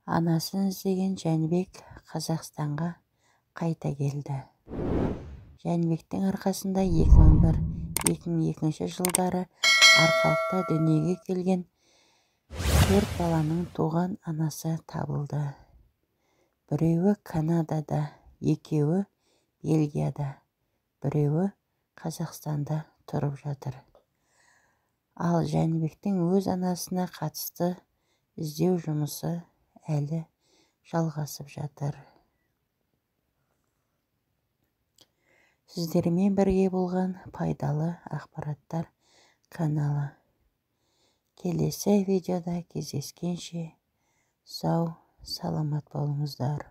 Анасын іздеген Жәнібек Қазақстанға қайта келді. Жәнібектің арқасында 2001-2002 жылдары арқалықта дүниеге келген 4 баланың туған анасы табылды. Біреуі Канадада, екеуі Бельгияда, біреуі Қазақстанда тұрып жатыр. Ал Жәнібектің өз анасына қатысты іздеу жұмысы әлі жалғасып жатыр. Сіздермен бірге болған пайдалы ақпараттар каналы. Келесі видеода кездескенше сау, саламат болыңыздар.